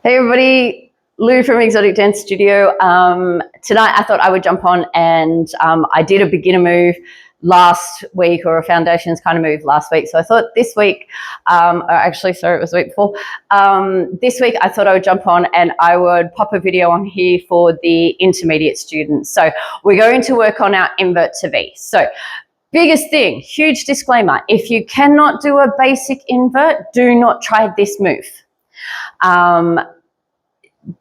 Hey everybody, Lou from Exotic Dance Studio. Tonight I thought I would jump on and I did a beginner move last week, or a foundations kind of move last week. So I thought this week, it was the week before. This week I thought I would jump on and I would pop a video on here for the intermediate students. So we're going to work on our invert to V. So biggest thing, huge disclaimer, if you cannot do a basic invert, do not try this move.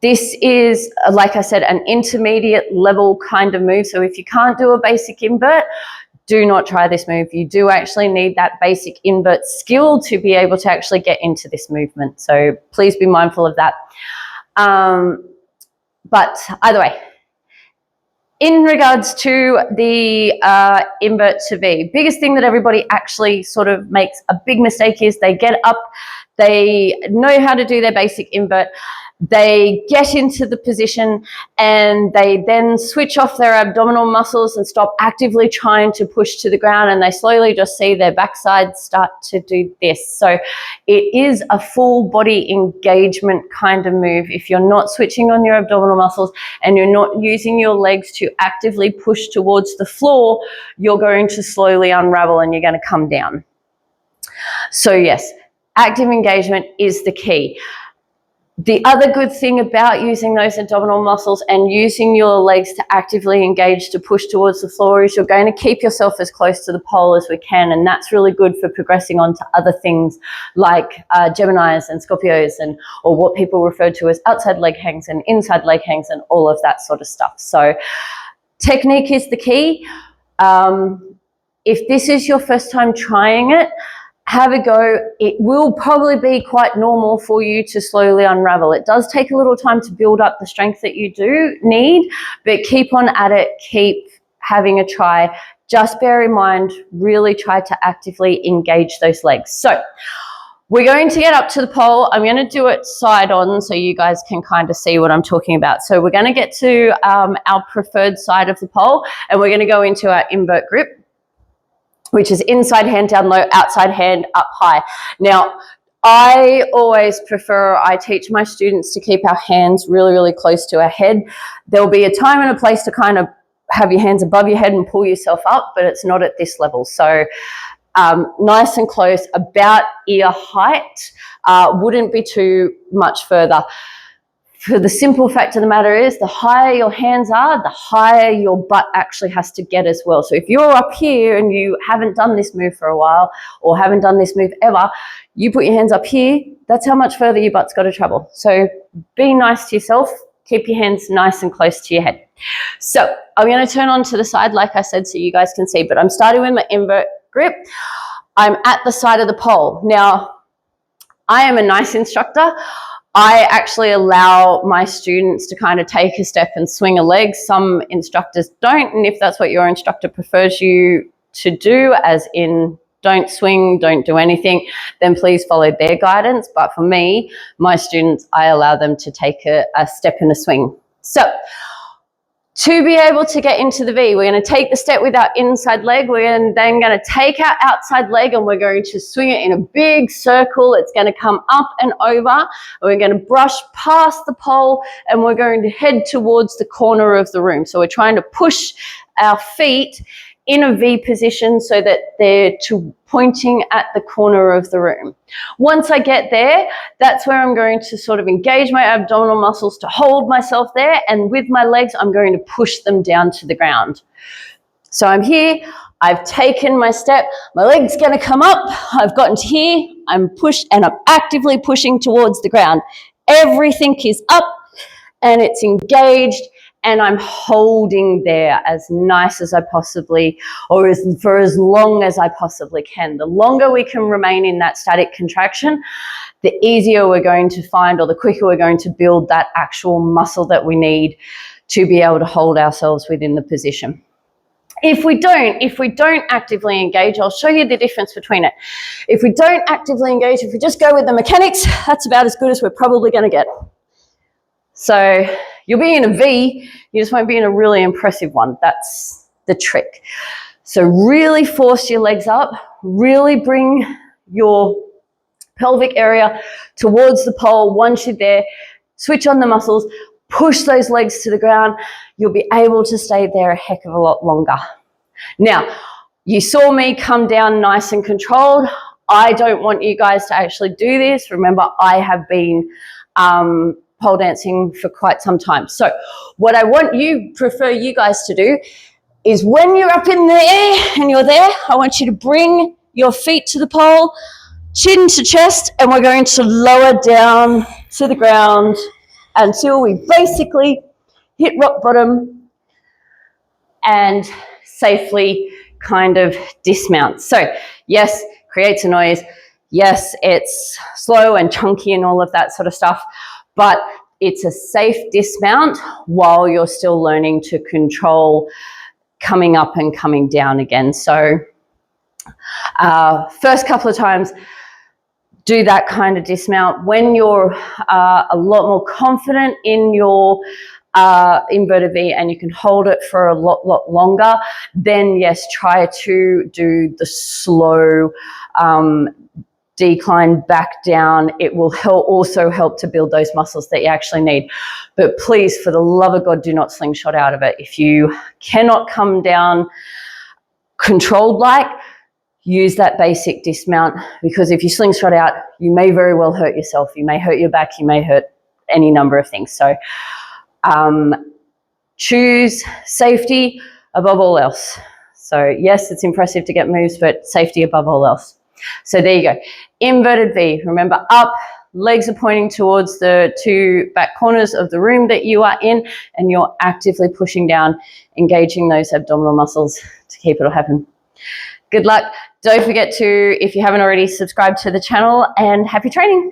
This is, like I said, an intermediate level kind of move. So if you can't do a basic invert, do not try this move. You do actually need that basic invert skill to be able to actually get into this movement. So please be mindful of that. But either way, in regards to the invert to V, biggest thing that everybody actually sort of makes a big mistake is they get up, they know how to do their basic invert, they get into the position and they then switch off their abdominal muscles and stop actively trying to push to the ground, and they slowly just see their backside start to do this. So it is a full body engagement kind of move. If you're not switching on your abdominal muscles and you're not using your legs to actively push towards the floor, you're going to slowly unravel and you're going to come down. So yes, active engagement is the key. The other good thing about using those abdominal muscles and using your legs to actively engage to push towards the floor is you're going to keep yourself as close to the pole as we can, and that's really good for progressing on to other things like Geminis and Scorpios, or what people refer to as outside leg hangs and inside leg hangs and all of that sort of stuff. So technique is the key. If this is your first time trying it, have a go. It will probably be quite normal for you to slowly unravel. It does take a little time to build up the strength that you do need, but keep on at it, keep having a try. Just bear in mind, really try to actively engage those legs. So we're going to get up to the pole. I'm going to do it side on so you guys can kind of see what I'm talking about. So we're going to get to our preferred side of the pole, and we're going to go into our invert grip, which is inside hand down low, outside hand up high. Now, I always I teach my students to keep our hands really, really close to our head. There'll be a time and a place to kind of have your hands above your head and pull yourself up, but it's not at this level. So nice and close, about ear height, wouldn't be too much further. For the simple fact of the matter is, the higher your hands are, the higher your butt actually has to get as well. So if you're up here and you haven't done this move for a while, or haven't done this move ever, you put your hands up here, that's how much further your butt's got to travel. So be nice to yourself, keep your hands nice and close to your head. So I'm going to turn on to the side, like I said, so you guys can see, but I'm starting with my invert grip. I'm at the side of the pole. Now, I am a nice instructor. I actually allow my students to kind of take a step and swing a leg. Some instructors don't, and if that's what your instructor prefers you to do, as in don't swing, don't do anything, then please follow their guidance. But for me, my students, I allow them to take a step and a swing. So to be able to get into the V, we're going to take the step with our inside leg. We're then going to take our outside leg and we're going to swing it in a big circle. It's going to come up and over. We're going to brush past the pole and we're going to head towards the corner of the room. So we're trying to push our feet in a V position so that they're pointing at the corner of the room. Once I get there, that's where I'm going to sort of engage my abdominal muscles to hold myself there, and with my legs, I'm going to push them down to the ground. So I'm here, I've taken my step, my leg's gonna come up, I've gotten to here, I'm pushed and I'm actively pushing towards the ground. Everything is up and it's engaged, and I'm holding there as nice as I possibly, or for as long as I possibly can. The longer we can remain in that static contraction, the easier we're going to find, or the quicker we're going to build that actual muscle that we need to be able to hold ourselves within the position. If we don't actively engage, I'll show you the difference between it. If we don't actively engage, if we just go with the mechanics, that's about as good as we're probably going to get. So you'll be in a V, you just won't be in a really impressive one. That's the trick. So really force your legs up, really bring your pelvic area towards the pole. Once you're there, switch on the muscles, push those legs to the ground. You'll be able to stay there a heck of a lot longer. Now, you saw me come down nice and controlled. I don't want you guys to actually do this. Remember, I have been pole dancing for quite some time. So what I prefer you guys to do is when you're up in the air and you're there, I want you to bring your feet to the pole, chin to chest, and we're going to lower down to the ground until we basically hit rock bottom and safely kind of dismount. So yes, creates a noise. Yes, it's slow and chunky and all of that sort of stuff, but it's a safe dismount while you're still learning to control coming up and coming down again. So first couple of times, do that kind of dismount. When you're a lot more confident in your inverted V and you can hold it for a lot longer, then yes, try to do the slow decline back down. It will also help to build those muscles that you actually need. But please, for the love of God, do not slingshot out of it. If you cannot come down controlled like, use that basic dismount, because if you slingshot out, you may very well hurt yourself. You may hurt your back, you may hurt any number of things. So choose safety above all else. So yes, it's impressive to get moves, but safety above all else. So there you go. Inverted V. Remember, up, legs are pointing towards the two back corners of the room that you are in, and you're actively pushing down, engaging those abdominal muscles to keep it all happen. Good luck. Don't forget to, if you haven't already, subscribe to the channel, and happy training.